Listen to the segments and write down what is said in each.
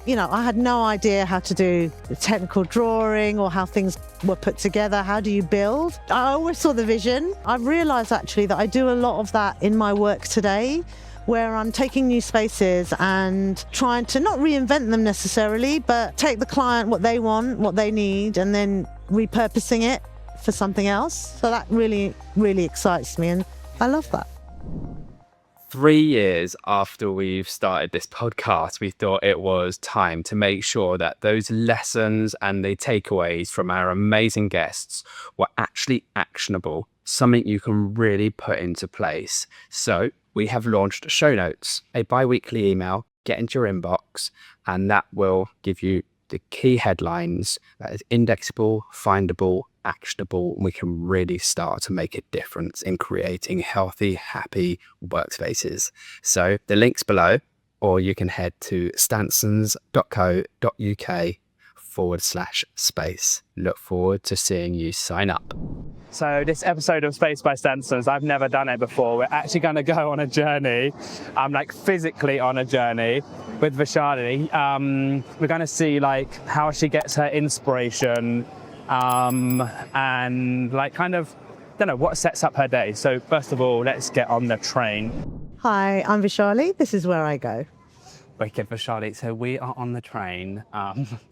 I had no idea how to do the technical drawing or how things were put together. How do you build? I always saw the vision. I've realised actually that I do a lot of that in my work today, where I'm taking new spaces and trying to not reinvent them necessarily, but take the client, what they want, what they need, and then repurposing it for something else. So that really, really excites me, and I love that. 3 years after we've started this podcast, we thought it was time to make sure that those lessons and the takeaways from our amazing guests were actually actionable, something you can really put into place. So we have launched show notes, a bi-weekly email, get into your inbox, and that will give you the key headlines that is indexable, findable, actionable, and we can really start to make a difference in creating healthy, happy workspaces. So the link's below, or you can head to stansons.co.uk/space. Look forward to seeing you sign up. So this episode of Space by Stansons, I've never done it before. We're actually going to go on a journey. I'm physically on a journey with Vyshali. We're going to see how she gets her inspiration and what sets up her day. So first of all, let's get on the train. Hi, I'm Vyshali. This is where I go. Wicked, Vyshali. So we are on the train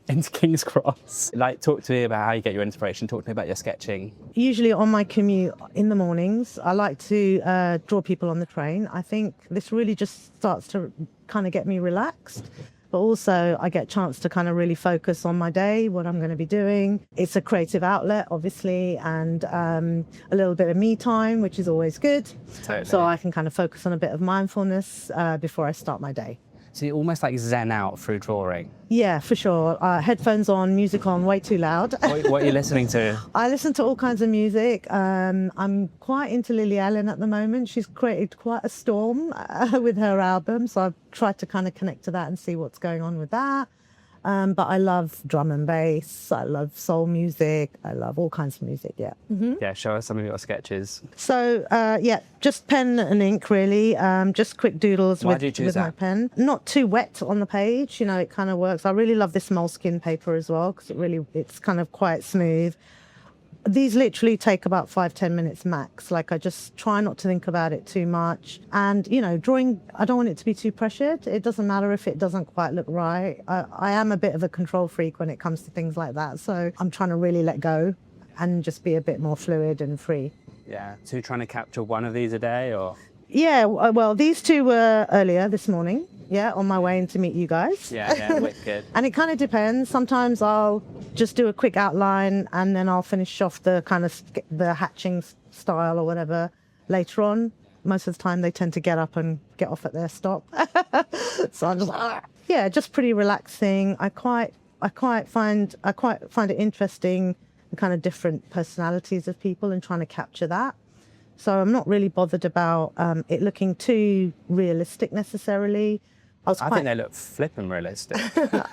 into King's Cross. Talk to me about how you get your inspiration. Talk to me about your sketching. Usually on my commute in the mornings, I like to draw people on the train. I think this really just starts to kind of get me relaxed. But also I get a chance to kind of really focus on my day, what I'm going to be doing. It's a creative outlet, obviously, and a little bit of me time, which is always good. Totally. So I can kind of focus on a bit of mindfulness before I start my day. So you almost zen out through drawing. Yeah, for sure. Headphones on, music on, way too loud. What are you listening to? I listen to all kinds of music. I'm quite into Lily Allen at the moment. She's created quite a storm with her album, so I've tried to kind of connect to that and see what's going on with that. But I love drum and bass. I love soul music. I love all kinds of music, yeah. Mm-hmm. Yeah, show us some of your sketches. So, just pen and ink, really. Just quick doodles Why do you choose with that? my pen. Not too wet on the page, it kind of works. I really love this moleskin paper as well, because it's kind of quite smooth. These literally take about 5-10 minutes max. I just try not to think about it too much. And, drawing, I don't want it to be too pressured. It doesn't matter if it doesn't quite look right. I am a bit of a control freak when it comes to things like that. So I'm trying to really let go and just be a bit more fluid and free. Yeah. So you're trying to capture one of these a day, or? Yeah, well, these two were earlier this morning. Yeah, on my way in to meet you guys. Yeah, wicked. And it kind of depends. Sometimes I'll just do a quick outline and then I'll finish off the kind of the hatching style or whatever later on. Most of the time they tend to get up and get off at their stop. So I'm just just pretty relaxing. I quite find it interesting, the kind of different personalities of people and trying to capture that. So I'm not really bothered about it looking too realistic necessarily. I think they look flippin' realistic.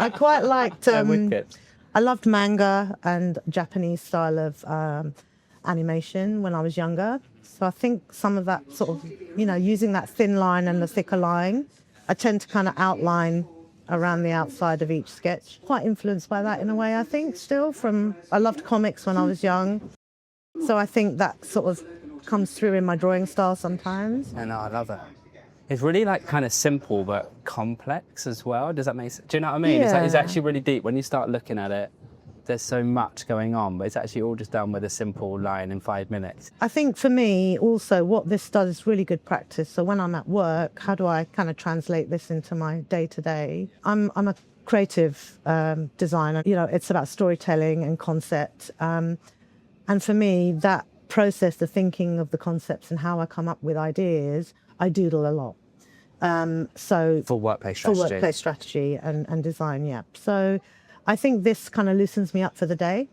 I quite liked. Wicked. I loved manga and Japanese style of animation when I was younger. So I think some of that sort of, using that thin line and the thicker line, I tend to kind of outline around the outside of each sketch. Quite influenced by that in a way, I think, still I loved comics when I was young. So I think that sort of comes through in my drawing style sometimes. I know, I love it. It's really kind of simple but complex as well. Does that make sense? Do you know what I mean? Yeah. It's actually really deep. When you start looking at it, there's so much going on, but it's actually all just done with a simple line in 5 minutes. I think for me also what this does is really good practice. So when I'm at work, how do I kind of translate this into my day-to-day? I'm a creative designer. It's about storytelling and concept. And for me, that process, the thinking of the concepts and how I come up with ideas, I doodle a lot. For workplace strategy and design, yeah. So I think this kind of loosens me up for the day.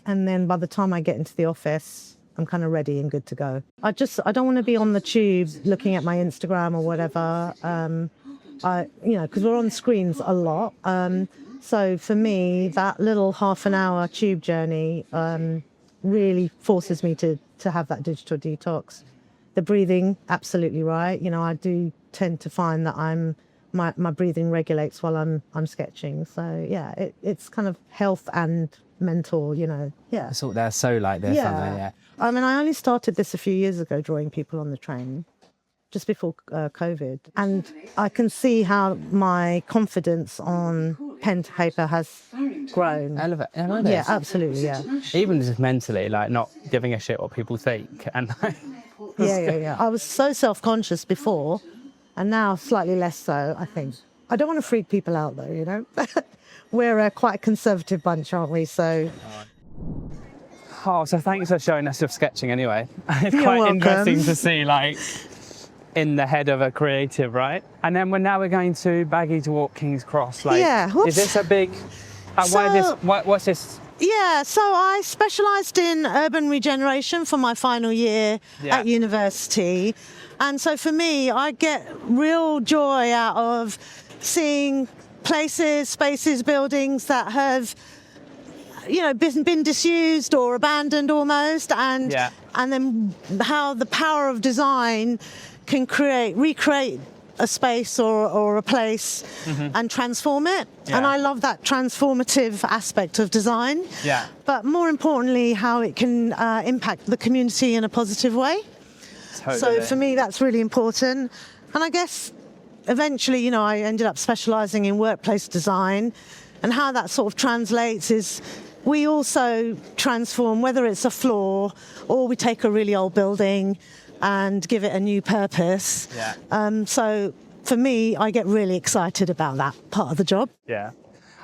And then by the time I get into the office, I'm kind of ready and good to go. I don't want to be on the tube looking at my Instagram or whatever. Because we're on screens a lot. So for me, that little half an hour tube journey really forces me to have that digital detox. The breathing, absolutely right. I do tend to find that I'm my breathing regulates while I'm sketching. So yeah, it's kind of health and mental, Yeah. They're so like this, aren't they? Yeah. I mean, I only started this a few years ago, drawing people on the train, just before COVID. And I can see how my confidence on pen to paper has grown. Yeah, absolutely, yeah. Even just mentally, like not giving a shit what people think. And Yeah. I was so self-conscious before, and now slightly less so, I think. I don't want to freak people out, though, We're quite a conservative bunch, aren't we? So... so thanks for showing us your sketching anyway. It's You're quite welcome. interesting to see, like, in the head of a creative, right? And then we're going to Baggy to walk King's Cross. Like, Yeah. Is this a big... what's this? Yeah, so I specialised in urban regeneration for my final year at university. And so for me, I get real joy out of seeing places, spaces, buildings that have, been disused or abandoned almost, and then how the power of design can recreate a space or a place and transform it. Yeah. And I love that transformative aspect of design. Yeah. But more importantly, how it can impact the community in a positive way. Totally. So for me, that's really important. And I guess eventually, I ended up specialising in workplace design, and how that sort of translates is we also transform, whether it's a floor or we take a really old building and give it a new purpose. Yeah. So for me, I get really excited about that part of the job. Yeah.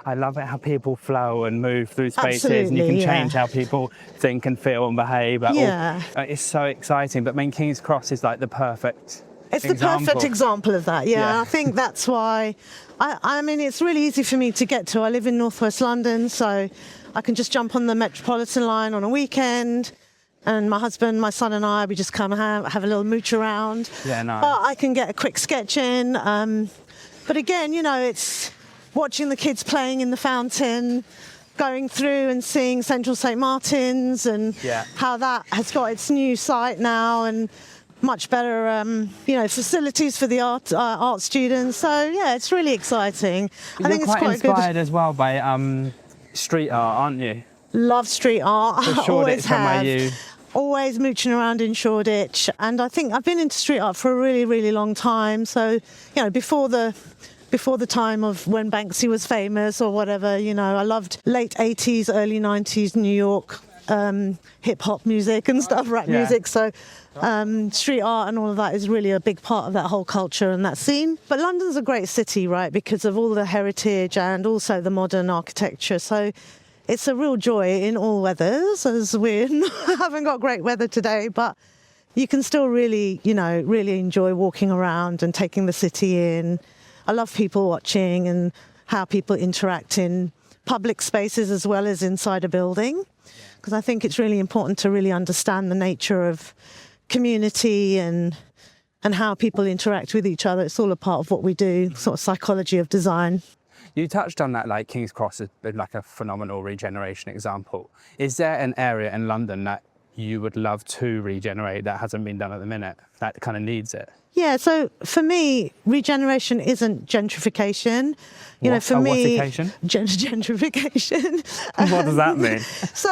I love it how people flow and move through spaces. Absolutely, and you can change how people think and feel and behave. It's so exciting. But King's Cross is like the perfect It's example. the perfect example of that, yeah. I think that's why, I mean, it's really easy for me to get to. I live in northwest London, so I can just jump on the Metropolitan line on a weekend, and my husband, my son and I, we just come have a little mooch around. Yeah, nice. But I can get a quick sketch in. But again, it's watching the kids playing in the fountain, going through and seeing Central St Martin's, and how that has got its new site now, and much better, facilities for the art students. So yeah, it's really exciting. I think it's quite inspired as well by street art, aren't you? Love street art. Always have. Always mooching around in Shoreditch, and I think I've been into street art for a really, really long time. So before the time of when Banksy was famous or whatever, I loved late 80s, early 90s New York hip hop music and stuff, rap music. So street art and all of that is really a big part of that whole culture and that scene. But London's a great city, right, because of all the heritage and also the modern architecture. So it's a real joy in all weathers, as we haven't got great weather today, but you can still really enjoy walking around and taking the city in. I love people watching and how people interact in public spaces as well as inside a building, because I think it's really important to really understand the nature of community and how people interact with each other. It's all a part of what we do, sort of psychology of design. You touched on that, like King's Cross has been like a phenomenal regeneration example. Is there an area in London that you would love to regenerate that hasn't been done at the minute, that kind of needs it? Yeah, so for me, regeneration isn't gentrification. For me, gentrification. What does that mean? So,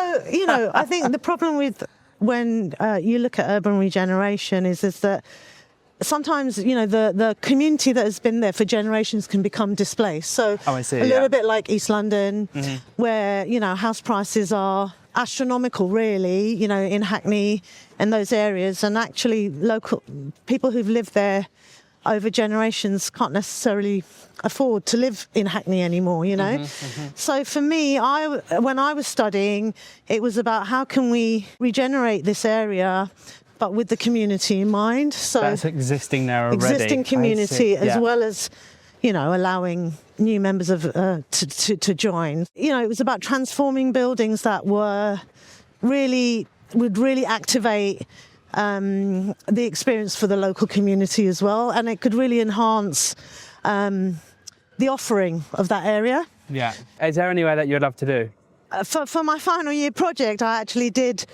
I think the problem with when you look at urban regeneration is that sometimes, the community that has been there for generations can become displaced. So I see, a little bit like East London, where, house prices are astronomical, really, in Hackney and those areas. And actually local people who've lived there over generations can't necessarily afford to live in Hackney anymore, So for me, when I was studying, it was about how can we regenerate this area but with the community in mind. So that's existing there already. Existing community as well as, allowing new members of to join. It was about transforming buildings that would really activate the experience for the local community as well, and it could really enhance the offering of that area. Yeah. Is there anywhere that you'd love to do? For my final year project, I actually did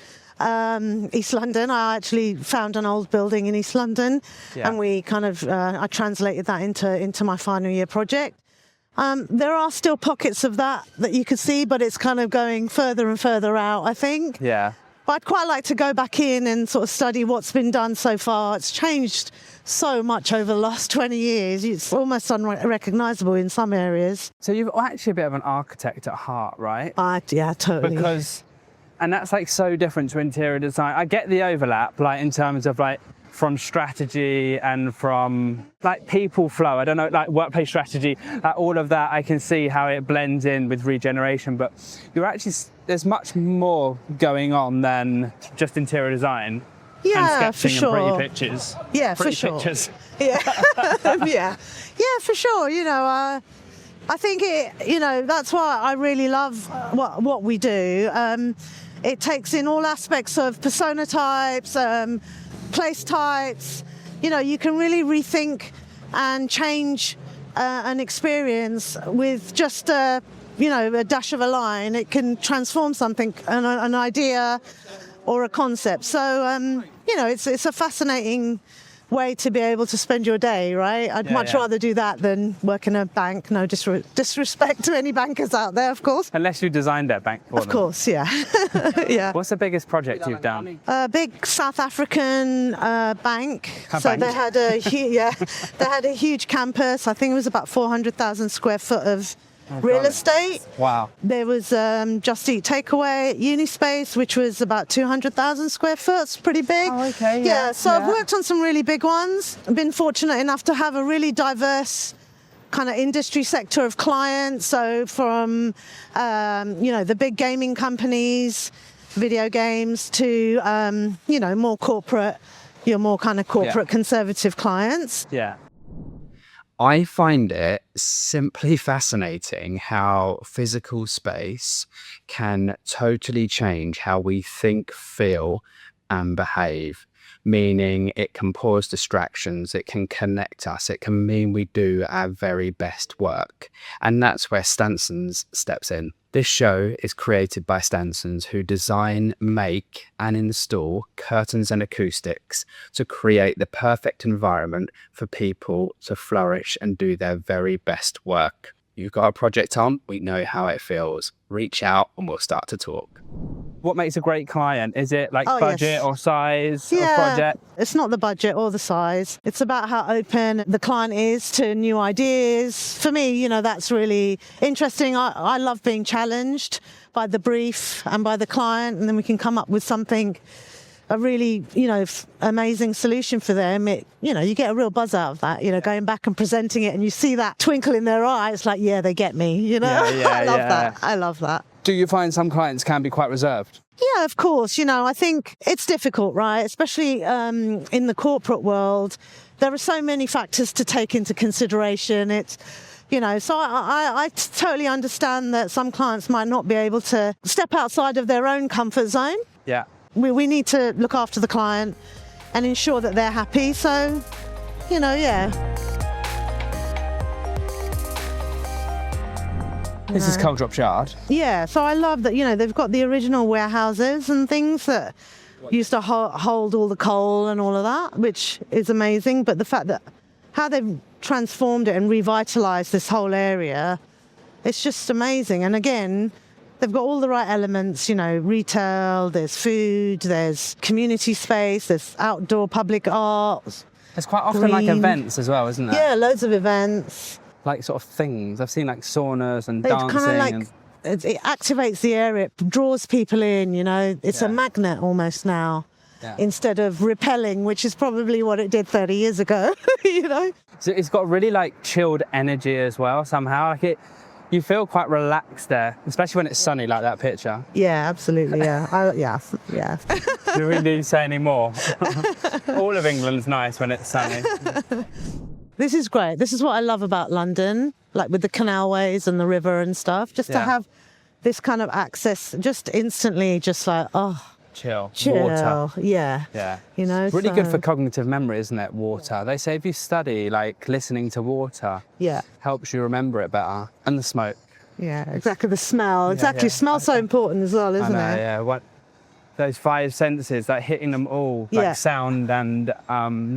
East London. I actually found an old building in East London, Yeah. and we kind of I translated that into my final year project. There are still pockets of that you could see, but it's kind of going further and further out, I think. Yeah. But I'd quite like to go back in and sort of study what's been done so far. It's changed so much over the last 20 years. It's almost unrecognisable in some areas. So you're actually a bit of an architect at heart, right? Yeah, totally. And that's like so different to interior design. I get the overlap, like in terms of like from strategy and from like people flow. I don't know, like workplace strategy, all of that. I can see how it blends in with regeneration, but there's much more going on than just interior design. Yeah, and for sketching sure. and pretty pictures. Yeah, pretty for sure. Pictures. Yeah, yeah, for sure. I think that's why I really love what we do. It takes in all aspects of persona types, place types. You can really rethink and change an experience with just a dash of a line. It can transform something, an idea or a concept. So it's a fascinating way to be able to spend your day, right? I'd much rather do that than work in a bank. No disrespect to any bankers out there, of course. Unless you designed their bank for them. Of course, yeah. Yeah. What's the biggest project you've done? A big South African bank. A so bank. they had a huge campus. I think it was about 400,000 square foot of real estate. Wow. There was Just Eat Takeaway at Unispace, which was about 200,000 square foot. It's pretty big. Oh, okay, yeah, So I've worked on some really big ones. I've been fortunate enough to have a really diverse kind of industry sector of clients. So from, the big gaming companies, video games, to, more corporate, your more kind of corporate conservative clients. Yeah. I find it simply fascinating how physical space can totally change how we think, feel, and behave. Meaning it can pause distractions, it can connect us, it can mean we do our very best work. And that's where Stansons steps in. This show is created by Stansons, who design, make, and install curtains and acoustics to create the perfect environment for people to flourish and do their very best work. You've got a project on, we know how it feels. Reach out and we'll start to talk. What makes a great client? Is it like budget yes. or size of project? It's not the budget or the size. It's about how open the client is to new ideas. For me, that's really interesting. I love being challenged by the brief and by the client, and then we can come up with something, a really, amazing solution for them. You get a real buzz out of that, going back and presenting it, and you see that twinkle in their eyes, like, yeah, they get me, I love that. I love that. Do you find some clients can be quite reserved? Yeah, of course. I think it's difficult, right? Especially in the corporate world. There are so many factors to take into consideration. So I totally understand that some clients might not be able to step outside of their own comfort zone. Yeah. We need to look after the client and ensure that they're happy. So, This is Coal Drop Yard. Yeah, so I love that, they've got the original warehouses and things that used to hold all the coal and all of that, which is amazing. But the fact that how they've transformed it and revitalised this whole area, it's just amazing. And again, they've got all the right elements, retail, there's food, there's community space, there's outdoor public art. There's quite often like green. events as well, isn't there? Yeah, loads of events. Like sort of things. I've seen like saunas and It's dancing. kind of it activates the area, it draws people in, It's a magnet almost now, instead of repelling, which is probably what it did 30 years ago, So it's got really like chilled energy as well somehow. Like you feel quite relaxed there, especially when it's sunny like that picture. Yeah, absolutely, yeah. Yeah. Do we need to say any more? All of England's nice when it's sunny. This is great. This is what I love about London, like with the canalways and the river and stuff, just to have this kind of access just instantly, just like, Chill. Water. Yeah. Yeah. It's really good for cognitive memory, isn't it? Water. They say if you study, like listening to water, helps you remember it better. And the smoke. Yeah, exactly. The smell. Exactly. Smell's so important as well, isn't it? Yeah. those five senses, like hitting them all, Yeah. like sound and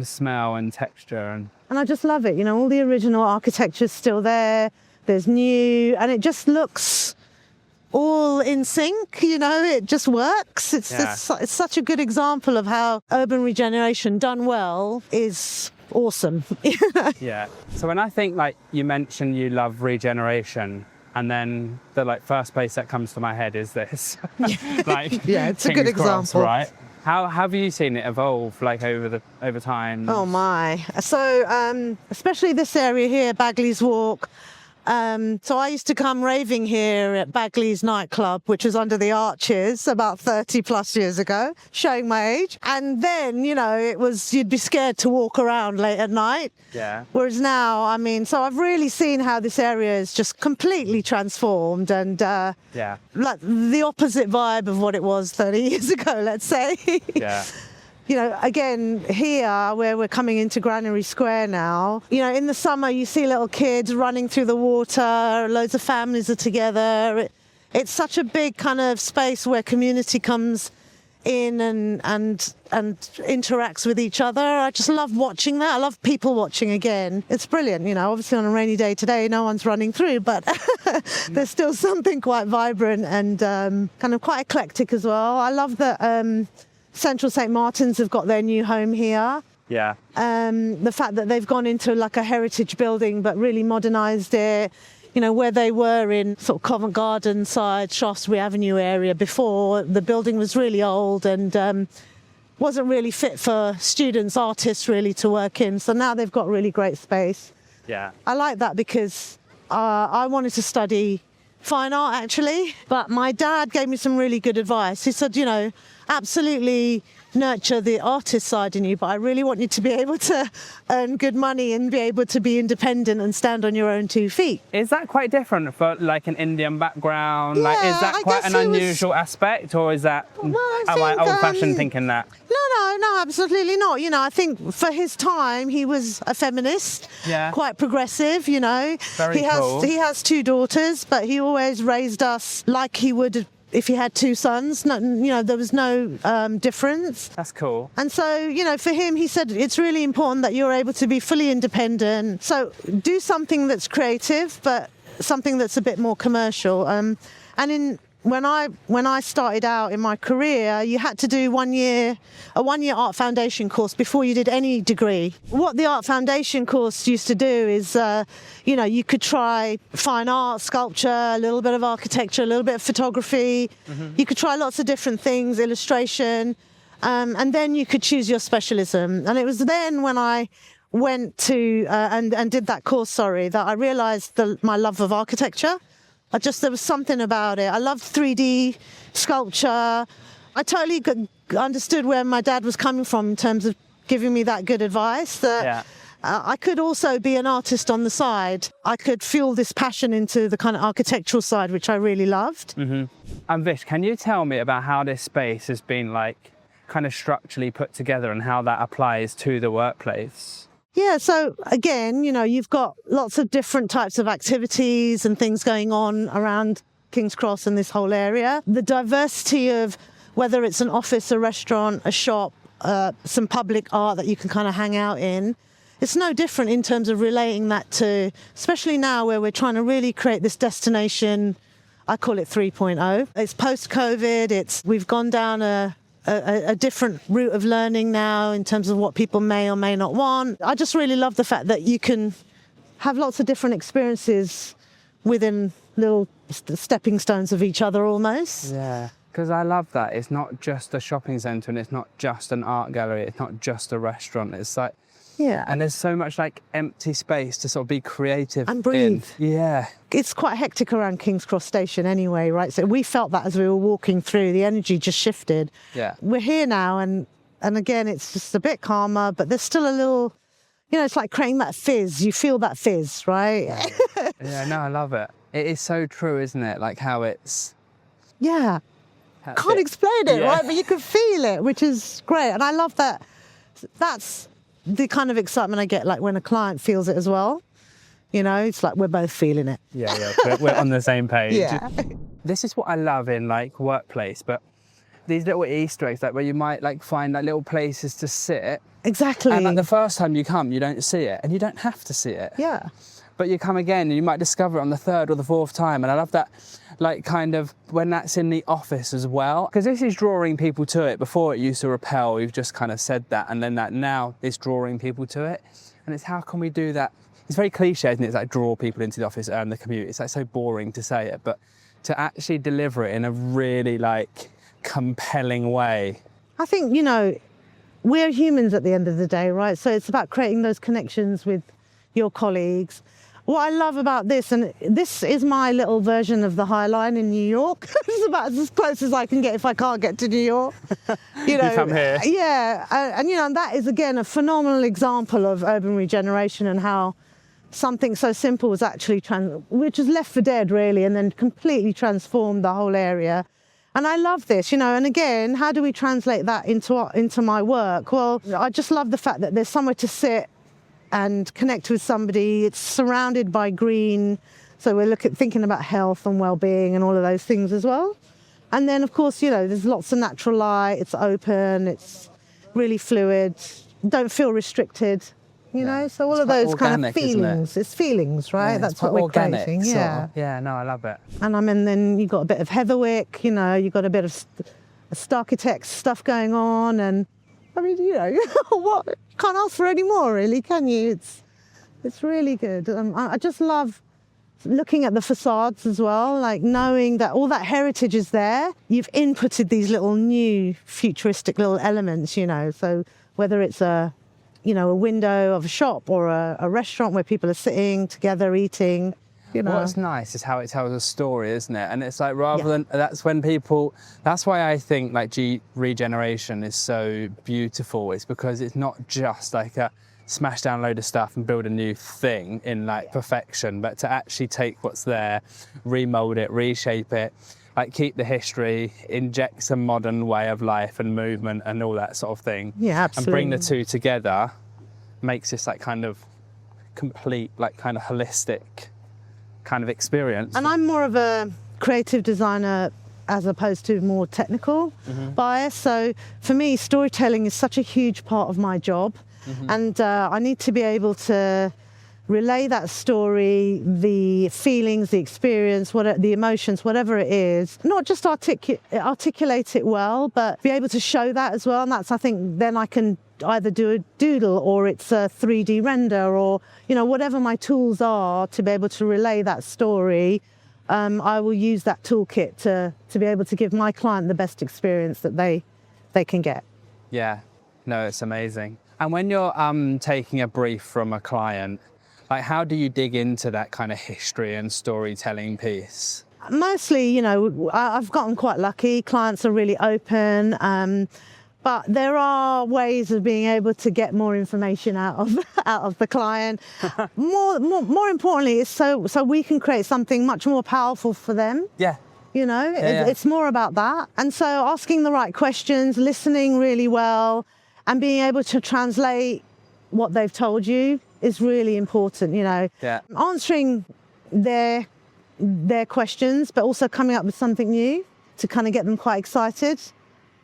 smell and texture. And I just love it. You know, all the original architecture's still there. There's new, and it just looks all in sync. You know, it just works. It's such a good example of how urban regeneration done well is awesome. Yeah. So when I think, like, you mentioned you love regeneration, and then the like first place that comes to my head is this. Like, yeah, it's a King's good Cross, example. right? How have you seen it evolve, like, over time? Oh my! So especially this area here, Bagley's Walk. So I used to come raving here at Bagley's nightclub, which was under the arches about 30 plus years ago, showing my age. And then, you know, you'd be scared to walk around late at night. Yeah. Whereas now, I mean, so I've really seen how this area is just completely transformed and like the opposite vibe of what it was 30 years ago, let's say. Yeah. You know, again, here where we're coming into Granary Square now, you know, in the summer you see little kids running through the water, loads of families are together. It's such a big kind of space where community comes in and interacts with each other. I just love watching that. I love people watching again. It's brilliant. You know, obviously on a rainy day today, no one's running through, but there's still something quite vibrant and kind of quite eclectic as well. I love that Central St. Martin's have got their new home here. Yeah. The fact that they've gone into like a heritage building but really modernised it, you know, where they were in sort of Covent Garden side, Shaftesbury Avenue area before, the building was really old and wasn't really fit for students, artists really to work in. So now they've got really great space. Yeah. I like that because I wanted to study fine art actually, but my dad gave me some really good advice. He said, you know, absolutely nurture the artist side in you, but I really want you to be able to earn good money and be able to be independent and stand on your own 2 feet. Is that quite different for like an Indian background? Yeah, like, is that I quite guess an it was- unusual aspect, or is that, Well, I am I think, old-fashioned thinking that? No, absolutely not. You know, I think for his time, he was a feminist, Yeah. quite progressive, you know. Very cool. He has 2 daughters, but he always raised us like he would if he had 2 sons. No, you know, there was no difference. That's cool. And so, you know, for him, he said it's really important that you're able to be fully independent. So do something that's creative, but something that's a bit more commercial. When I started out in my career, you had to do a 1 year art foundation course before you did any degree. What the art foundation course used to do is, you know, you could try fine art, sculpture, a little bit of architecture, a little bit of photography. Mm-hmm. You could try lots of different things, illustration, and then you could choose your specialism. And it was then when I went to and did that course, that I realised my love of architecture. There was something about it. I loved 3D sculpture. I totally understood where my dad was coming from in terms of giving me that good advice. That I could also be an artist on the side. I could fuel this passion into the kind of architectural side, which I really loved. Mm-hmm. And Vish, can you tell me about how this space has been like kind of structurally put together and how that applies to the workplace? Yeah, so again, you know, you've got lots of different types of activities and things going on around King's Cross and this whole area. The diversity of whether it's an office, a restaurant, a shop, some public art that you can kind of hang out in, it's no different in terms of relating that to, especially now where we're trying to really create this destination, I call it 3.0. It's post-COVID, we've gone down a different route of learning now in terms of what people may or may not want. I just really love the fact that you can have lots of different experiences within little stepping stones of each other almost. Yeah, because I love that. It's not just a shopping centre and it's not just an art gallery. It's not just a restaurant. It's like, yeah. And there's so much like empty space to sort of be creative and breathe. Yeah. It's quite hectic around King's Cross Station anyway, right? So we felt that as we were walking through, the energy just shifted. Yeah. We're here now and again, it's just a bit calmer, but there's still a little, you know, it's like creating that fizz. You feel that fizz, right? Yeah, no, I love it. It is so true, isn't it? Like how it's... Yeah. Can't explain it, right? But you can feel it, which is great. And I love that. That's the kind of excitement I get, like when a client feels it as well. You know, it's like we're both feeling it. Yeah, we're on the same page. Yeah. This is what I love in like workplace, but these little Easter eggs, like where you might like find like little places to sit. Exactly. And like the first time you come, you don't see it, and you don't have to see it. Yeah. But you come again, and you might discover it on the third or the fourth time. And I love that, like kind of when that's in the office as well, because this is drawing people to it. Before it used to repel. We've just kind of said that, and then that now it's drawing people to it. And it's how can we do that? It's very cliche, isn't it? It's like draw people into the office, earn the commute. It's like so boring to say it, but to actually deliver it in a really like compelling way. I think, you know, we're humans at the end of the day, right? So it's about creating those connections with your colleagues. What I love about this, and this is my little version of the High Line in New York. It's about as close as I can get if I can't get to New York. You know, You come here. Yeah, and you know, and that is again a phenomenal example of urban regeneration and how something so simple was actually which was left for dead really, and then completely transformed the whole area. And I love this, you know, and again, how do we translate that into my work? Well, I just love the fact that there's somewhere to sit and connect with somebody. It's surrounded by green, so we're thinking about health and well-being and all of those things as well. And then, of course, you know, there's lots of natural light. It's open. It's really fluid. Don't feel restricted. You know, so all It's of quite those kind of organic, isn't it? feelings. It's feelings, right? Yeah, That's it's what quite we're organic, creating. sort Yeah. of. Yeah, no, I love it. And I mean, then you've got a bit of Heatherwick, you know, you've got a bit of Starkitect stuff going on. And I mean, you know, what? Can't ask for any more, really, can you? It's really good. I just love looking at the facades as well, like knowing that all that heritage is there. You've inputted these little new futuristic little elements, you know, so whether it's a window of a shop or a restaurant where people are sitting together eating, you know. What's nice is how it tells a story, isn't it? And it's like rather than, that's why I think like regeneration is so beautiful. It's because it's not just like a smash down a load of stuff and build a new thing in like perfection, but to actually take what's there, remold it, reshape it, like keep the history, inject some modern way of life and movement and all that sort of thing. Yeah, absolutely. And bring the two together makes this like kind of complete, like kind of holistic kind of experience. And I'm more of a creative designer as opposed to more technical bias. So for me, storytelling is such a huge part of my job. And I need to be able to relay that story, the feelings, the experience, the emotions, whatever it is, not just articulate it well, but be able to show that as well. And that's, I think, then I can either do a doodle or it's a 3D render or, you know, whatever my tools are to be able to relay that story. I will use that toolkit to be able to give my client the best experience that they can get. Yeah, no, it's amazing. And when you're taking a brief from a client, like how do you dig into that kind of history and storytelling piece? Mostly, you know, I've gotten quite lucky. Clients are really open, but there are ways of being able to get more information out of the client. More importantly, it's so we can create something much more powerful for them. Yeah. You know, Yeah. It's more about that. And so asking the right questions, listening really well, and being able to translate what they've told you is really important, you know. Yeah. Answering their questions, but also coming up with something new to kind of get them quite excited,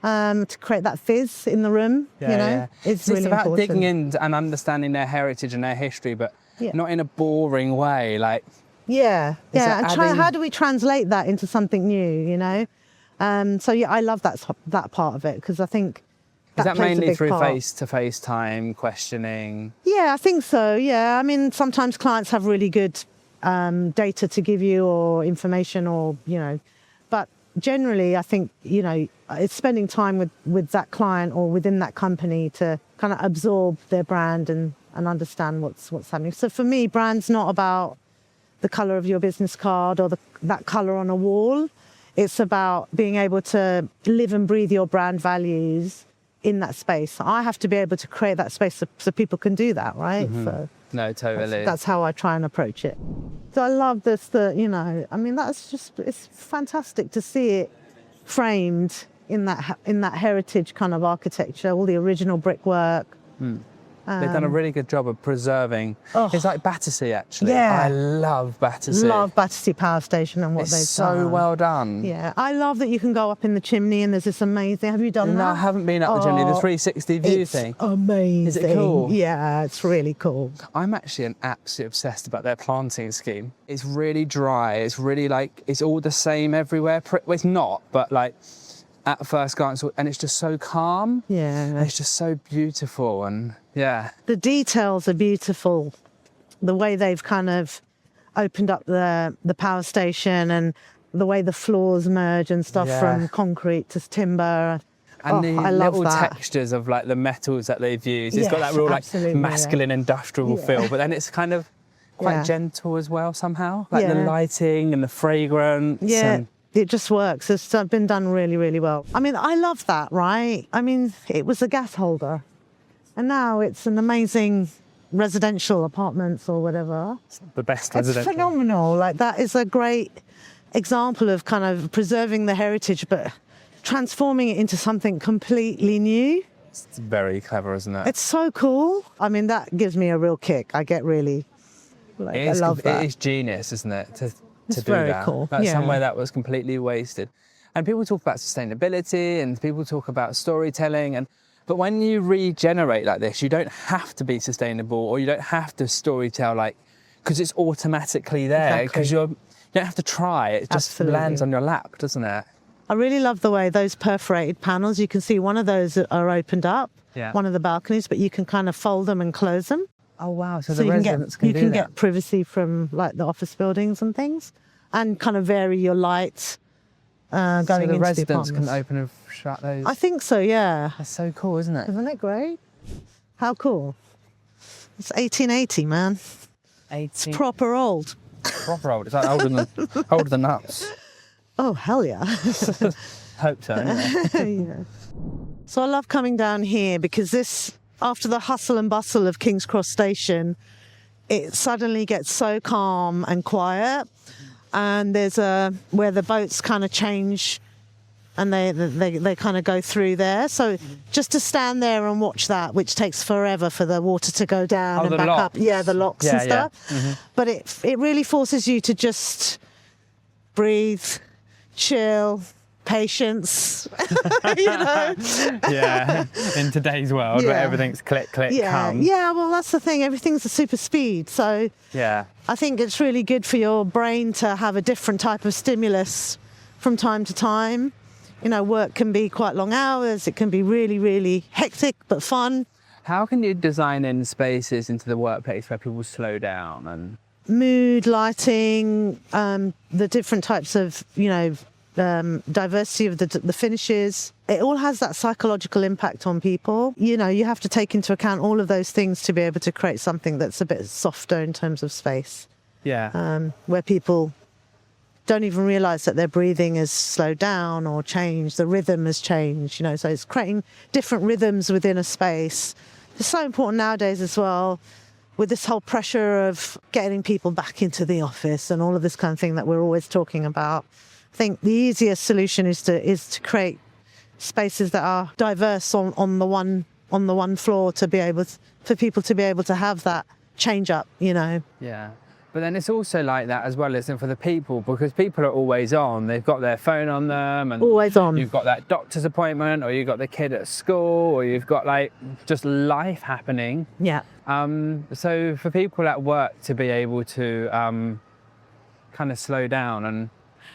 to create that fizz in the room, you know. It's really about important. digging in and understanding their heritage and their history, but not in a boring way, like... Yeah, and adding... how do we translate that into something new, you know? So yeah, I love that part of it, because I think Is that plays a mainly big through part. face-to-face time, questioning? Yeah, I think so, yeah. I mean, sometimes clients have really good data to give you or information or, you know, but generally I think, you know, it's spending time with that client or within that company to kind of absorb their brand and understand what's happening. So for me, brand's not about the colour of your business card or that colour on a wall. It's about being able to live and breathe your brand values in that space. I have to be able to create that space so people can do that, right? So No, totally. that's how I try and approach it. So I love this, you know, I mean, it's fantastic to see it framed in that heritage kind of architecture, all the original brickwork. They've done a really good job of preserving. Oh. It's like Battersea, actually. Yeah. I love Battersea. Love Battersea Power Station and what they've done. It's so well done. Yeah, I love that you can go up in the chimney and there's this amazing. Have you done that? No, I haven't been up the chimney, the 360 view it's thing. Amazing. Is it cool? Yeah, it's really cool. I'm actually absolutely obsessed about their planting scheme. It's really dry. It's really like, it's all the same everywhere. Well, it's not, but like at first glance, and it's just so calm. Yeah. It's just so beautiful, and yeah. The details are beautiful. The way they've kind of opened up the power station and the way the floors merge and stuff from concrete to timber. And the I love little that. textures of like the metals that they've used. It's got that Yes, real like absolutely, masculine industrial feel, but then it's kind of quite gentle as well somehow. Like the lighting and the fragrance. Yeah. And It just works. It's been done really, really well. I mean, I love that, right? I mean, it was a gas holder. And now it's an amazing residential apartments or whatever. the best It's residential. phenomenal. Like, that is a great example of kind of preserving the heritage, but transforming it into something completely new. It's very clever, isn't it? It's so cool. I mean, that gives me a real kick. I get really, like, I love that. It is genius, isn't it? To It's do very that. cool. That's Yeah. somewhere that was completely wasted. And people talk about sustainability and people talk about storytelling, but when you regenerate like this, you don't have to be sustainable or you don't have to storytell because it's automatically there because you don't have to try. It just Absolutely. lands on your lap, doesn't it? I really love the way those perforated panels, you can see one of those are opened up, one of the balconies, but you can kind of fold them and close them. Oh wow! So So the residents you can do that. get privacy from like the office buildings and things, and kind of vary your light going so the into residents the can apartments. open and shut those. I think so, yeah. That's so cool, isn't it? Isn't it great? How cool. It's 1880, man. 18. Proper old. Proper old. It's like older than us. Oh, hell yeah. Hope so. Anyway. Yeah. So I love coming down here because this, after the hustle and bustle of King's Cross Station, it suddenly gets so calm and quiet. And there's where the boats kind of change and they kind of go through there. So just to stand there and watch that, which takes forever for the water to go down and back up. Yeah, the locks and stuff. But it really forces you to just breathe, chill, patience, you know. Yeah, in today's world where everything's click, come. Yeah, well, that's the thing. Everything's a super speed. So Yeah. I think it's really good for your brain to have a different type of stimulus from time to time. You know, work can be quite long hours. It can be really, really hectic, but fun. How can you design in spaces into the workplace where people slow down and Mood, lighting, the different types of, diversity of the finishes. It all has that psychological impact on people. You know, you have to take into account all of those things to be able to create something that's a bit softer in terms of space, where people don't even realise that their breathing has slowed down or changed, the rhythm has changed, so it's creating different rhythms within a space. It's so important nowadays as well, with this whole pressure of getting people back into the office and all of this kind of thing that we're always talking about. I think the easiest solution is to create spaces that are diverse on the one floor for people to be able to have that change up, Yeah. But then it's also like that as well, isn't it, for the people, because people are always on. They've got their phone on them and Always on. You've got that doctor's appointment or you've got the kid at school or you've got just life happening. Yeah. So for people at work to be able to kind of slow down and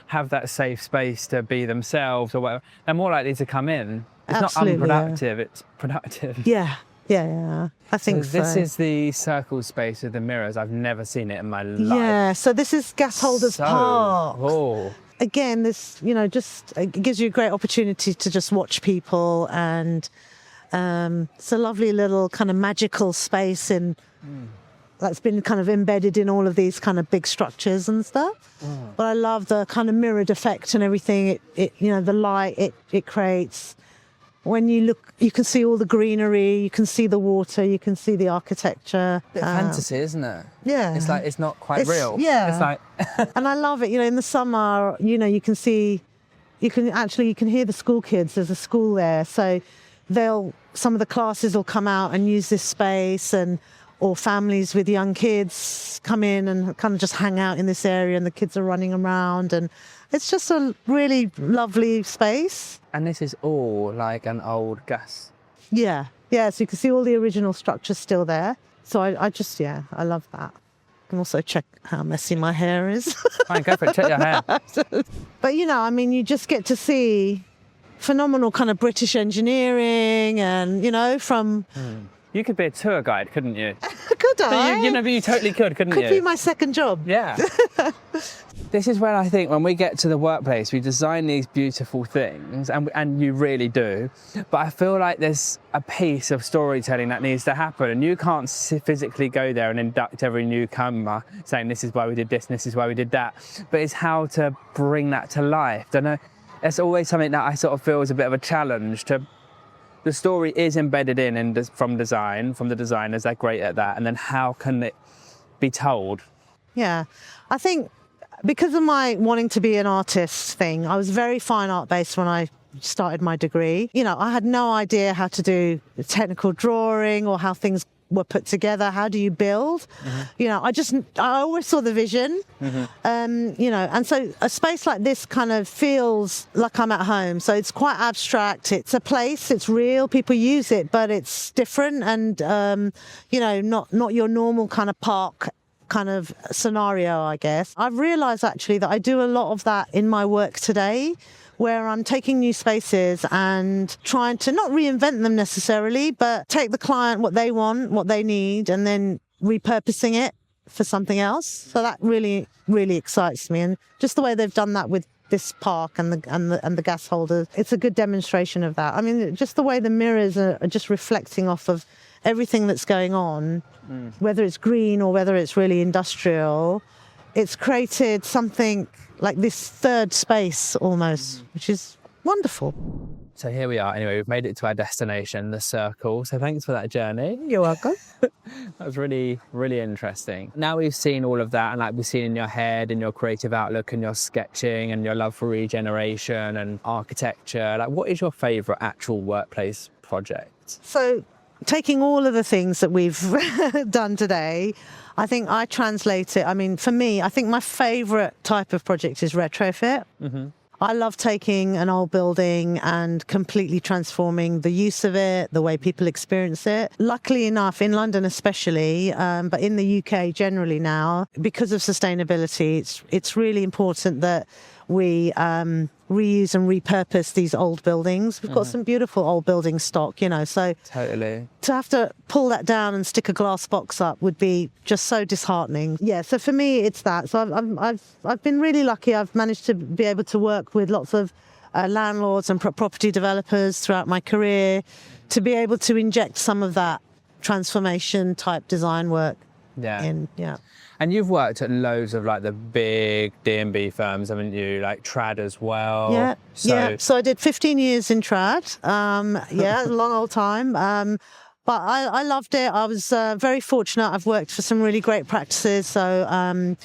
have that safe space to be themselves or whatever, they're more likely to come in. It's Absolutely, not unproductive, it's productive. Yeah. I think so. This is the circle space with the mirrors. I've never seen it in my life. Yeah, so this is Gas Holders Park. Oh. Again, this, it gives you a great opportunity to just watch people, and it's a lovely little kind of magical space that's been kind of embedded in all of these kind of big structures and stuff. But I love the kind of mirrored effect and everything. The light it creates. When you look, you can see all the greenery, you can see the water, you can see the architecture. Bit of fantasy, isn't it? Yeah. It's like, it's not quite real. Yeah. It's like... And I love it, in the summer, you can hear the school kids. There's a school there. So some of the classes will come out and use this space, or families with young kids come in and kind of just hang out in this area, and the kids are running around, and it's just a really lovely space. And this is all like an old gas. Yeah, so you can see all the original structures still there. So I love that. You can also check how messy my hair is. Fine, go for it, check your hair. But, you just get to see phenomenal kind of British engineering and, from... You could be a tour guide, couldn't you? Could I? You totally couldn't you? Could be my second job. Yeah. This is where I think when we get to the workplace, we design these beautiful things, and you really do. But I feel like there's a piece of storytelling that needs to happen, and you can't physically go there and induct every newcomer saying this is why we did this and this is why we did that. But it's how to bring that to life. Don't know. It's always something that I sort of feel is a bit of a challenge to. The story is embedded from the designers, they're great at that. And then how can it be told? Yeah, I think because of my wanting to be an artist thing, I was very fine art based when I started my degree. I had no idea how to do technical drawing or how things were put together. How do you build? Mm-hmm. I always saw the vision. Mm-hmm. And so a space like this kind of feels like I'm at home. So it's quite abstract. It's a place, it's real, people use it, but it's different and, not your normal kind of park kind of scenario, I guess. I've realized actually that I do a lot of that in my work today, where I'm taking new spaces and trying to not reinvent them necessarily, but take the client, what they want, what they need, and then repurposing it for something else. So that really, really excites me. And just the way they've done that with this park and the gas holders, it's a good demonstration of that. I mean, just the way the mirrors are just reflecting off of everything that's going on, whether it's green or whether it's really industrial, it's created something like this third space almost, which is wonderful. So here we are. Anyway, we've made it to our destination, the circle. So thanks for that journey. You're welcome. That was really, really interesting. Now we've seen all of that, and like we've seen in your head and your creative outlook and your sketching and your love for regeneration and architecture, like what is your favourite actual workplace project? So taking all of the things that we've done today, I think I translate it. I mean, for me, I think my favourite type of project is retrofit. Mm-hmm. I love taking an old building and completely transforming the use of it, the way people experience it. Luckily enough, in London especially, but in the UK generally now, because of sustainability, it's really important that we reuse and repurpose these old buildings. We've got some beautiful old building stock, so totally to have to pull that down and stick a glass box up would be just so disheartening. Yeah, so for me, it's that. So I've been really lucky. I've managed to be able to work with lots of landlords and property developers throughout my career to be able to inject some of that transformation type design work in. Yeah. And you've worked at loads of like the big D&B firms, haven't you? Like Trad as well. Yeah. So I did 15 years in Trad. A long old time. But I loved it. I was very fortunate. I've worked for some really great practices. So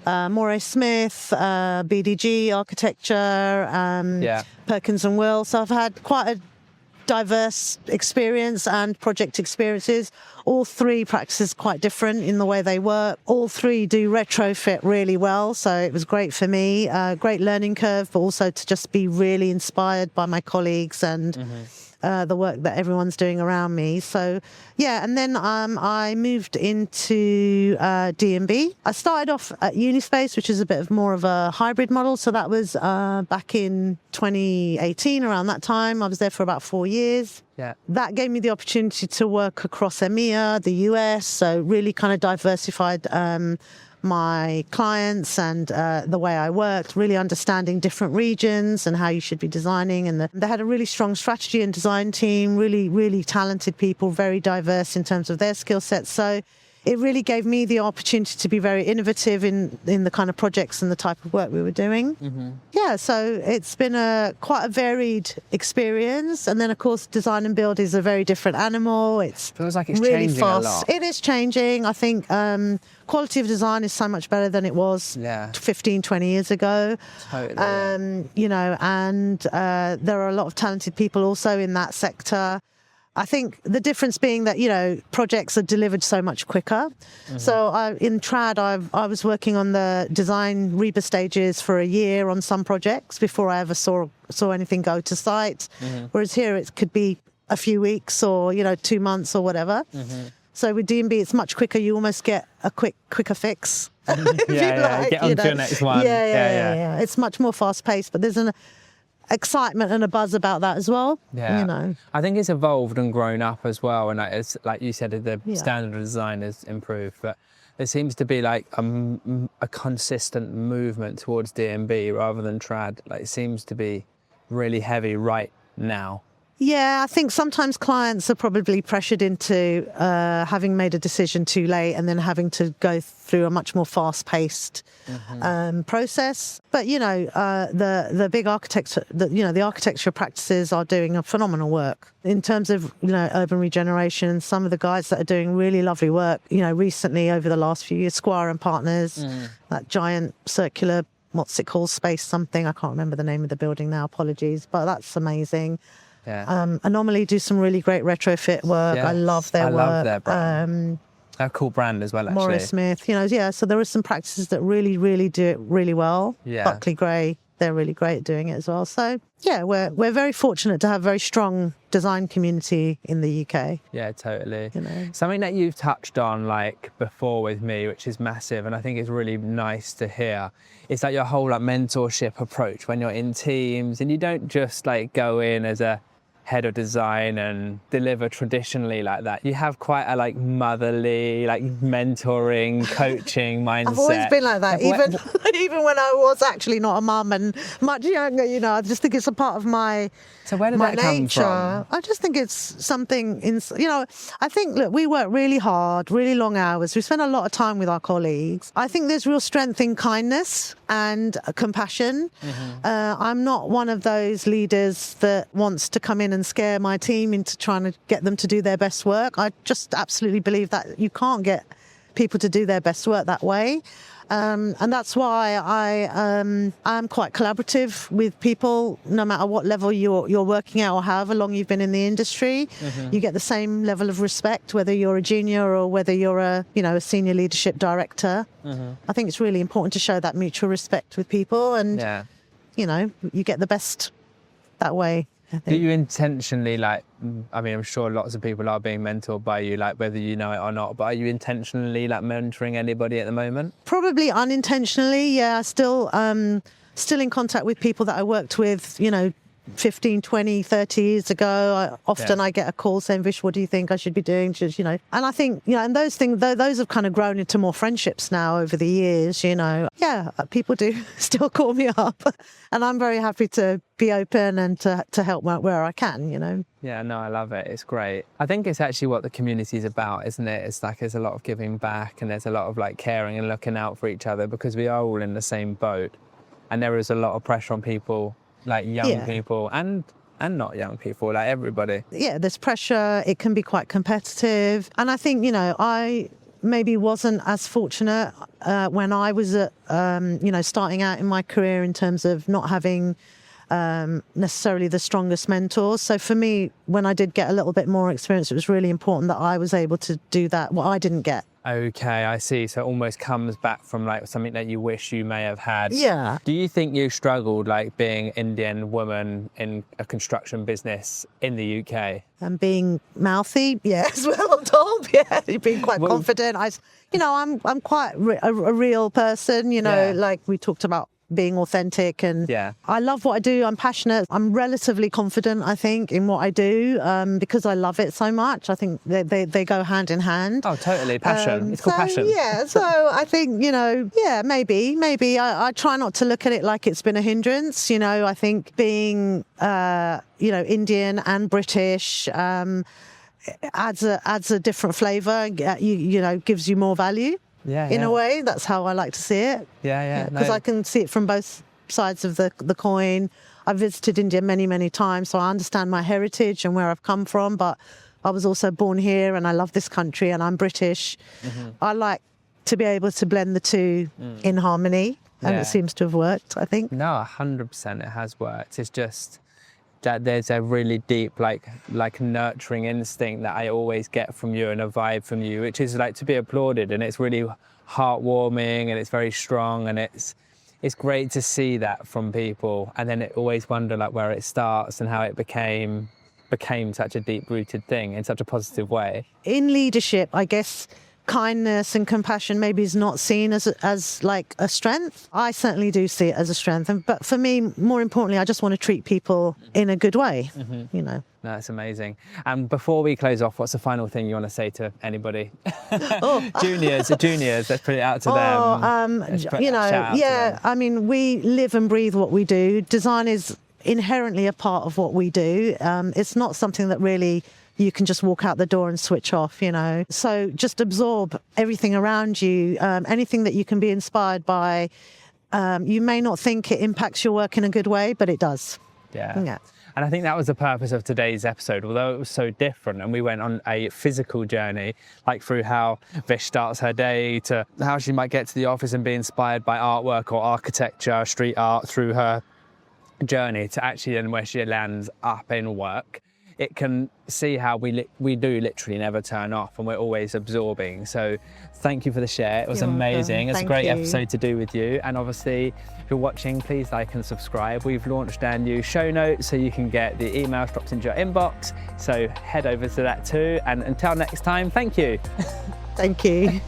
Moray Smith, BDG Architecture, Perkins and Will. So I've had quite a diverse experience and project experiences. All three practices quite different in the way they work. All three do retrofit really well, so it was great for me. Great learning curve, but also to just be really inspired by my colleagues and the work that everyone's doing around me. So and then I moved into D&B. I started off at Unispace, which is a bit of more of a hybrid model. So that was back in 2018, around that time. I was there for about 4 years. Yeah. That gave me the opportunity to work across EMEA, the US, so really kind of diversified my clients and the way I worked, really understanding different regions and how you should be designing. And they had a really strong strategy and design team, really, really talented people, very diverse in terms of their skill sets. So it really gave me the opportunity to be very innovative in the kind of projects and the type of work we were doing. Mm-hmm. Yeah, so it's been quite a varied experience. And then, of course, design and build is a very different animal. It's feels like it's really changing fast. a lot. It is changing. I think quality of design is so much better than it was 15, 20 years ago. Totally. And there are a lot of talented people also in that sector. I think the difference being that, projects are delivered so much quicker. So in trad, I was working on the design Reba stages for a year on some projects before I ever saw anything go to site. Whereas here it could be a few weeks or, 2 months or whatever. So with D&B, it's much quicker. You almost get a quicker fix. Get on to your next one. Yeah. It's much more fast paced, but there's an excitement and a buzz about that as well. I think it's evolved and grown up as well, and it's like you said, the standard of design has improved, but there seems to be like a consistent movement towards D&B rather than trad. Like, it seems to be really heavy right now. Yeah, I think sometimes clients are probably pressured into having made a decision too late and then having to go through a much more fast-paced process. But the big architecture, the architecture practices are doing a phenomenal work in terms of urban regeneration. Some of the guys that are doing really lovely work, recently over the last few years, Squire and Partners, that giant circular, what's it called, space something. I can't remember the name of the building now. Apologies, but that's amazing. Anomaly do some really great retrofit work. I love their work. I love their brand. They're a cool brand as well, actually. Morris Smith, so there are some practices that really, really do it really well. Buckley Gray, they're really great at doing it as well. So, we're very fortunate to have a very strong design community in the UK. Yeah, totally. Something that you've touched on like before with me, which is massive, and I think it's really nice to hear, is like your whole like mentorship approach when you're in teams, and you don't just like go in as a head of design and deliver traditionally like that. You have quite a like motherly, like mentoring, coaching mindset. I've always been like that, even when I was actually not a mum and much younger. I just think it's a part of my So where did that come from? I just think it's something I think, look, we work really hard, really long hours. We spend a lot of time with our colleagues. I think there's real strength in kindness and compassion. I'm not one of those leaders that wants to come in and scare my team into trying to get them to do their best work. I just absolutely believe that you can't get people to do their best work that way. And that's why I'm quite collaborative with people, no matter what level you're working at or however long you've been in the industry. You get the same level of respect, whether you're a junior or whether you're a senior leadership director. I think it's really important to show that mutual respect with people, and you get the best that way. Do you intentionally I'm sure lots of people are being mentored by you, like whether you know it or not, but are you intentionally like mentoring anybody at the moment? Probably unintentionally, yeah. Still in contact with people that I worked with, 15, 20, 30 years ago. I get a call saying, Vish, what do you think I should be doing? And I think, and those things, those have kind of grown into more friendships now over the years, people do still call me up, and I'm very happy to be open and to help where I can, Yeah, no, I love it. It's great. I think it's actually what the community is about, isn't it? It's like there's a lot of giving back and there's a lot of like caring and looking out for each other, because we are all in the same boat, and there is a lot of pressure on people, like young people and not young people, like everybody. Yeah, there's pressure. It can be quite competitive. And I think, I maybe wasn't as fortunate when I was starting out in my career in terms of not having necessarily the strongest mentors. So for me, when I did get a little bit more experience, it was really important that I was able to do that, what I didn't get. Okay, I see. So it almost comes back from like something that you wish you may have had. Yeah. Do you think you struggled like being an Indian woman in a construction business in the UK? And being mouthy, as well on top, being quite confident. I'm quite a real person, like we talked about being authentic, and I love what I do. I'm passionate. I'm relatively confident, I think, in what I do, because I love it so much. I think they go hand in hand. Oh, totally. Passion. It's called passion. Yeah. So I think, maybe I try not to look at it like it's been a hindrance. I think being, Indian and British, adds a different flavour, gives you more value. In a way, that's how I like to see it. Because I can see it from both sides of the coin. I've visited India many, many times, so I understand my heritage and where I've come from, but I was also born here and I love this country and I'm British. I like to be able to blend the two in harmony, and it seems to have worked, I think. No, 100% it has worked. It's just, that there's a really deep like nurturing instinct that I always get from you, and a vibe from you, which is like to be applauded, and it's really heartwarming, and it's very strong, and it's great to see that from people. And then it always wonder like where it starts and how it became such a deep-rooted thing in such a positive way. In leadership, I guess kindness and compassion maybe is not seen as like a strength. I certainly do see it as a strength. But for me, more importantly, I just want to treat people in a good way, you know. That's amazing. And before we close off, what's the final thing you want to say to anybody? Juniors, let's put it out to them. You know, yeah, I mean, we live and breathe what we do. Design is inherently a part of what we do. It's not something that really you can just walk out the door and switch off, you know. So just absorb everything around you, anything that you can be inspired by. You may not think it impacts your work in a good way, but it does. Yeah. And I think that was the purpose of today's episode, although it was so different, and we went on a physical journey, like through how Vish starts her day to how she might get to the office and be inspired by artwork or architecture, street art, through her journey to actually then where she lands up in work. It can see how we do literally never turn off, and we're always absorbing. So thank you for the share. It was amazing. It's a great episode to do with you. And obviously, if you're watching, please like and subscribe. We've launched our new show notes so you can get the emails dropped into your inbox. So head over to that too. And until next time, thank you. Thank you.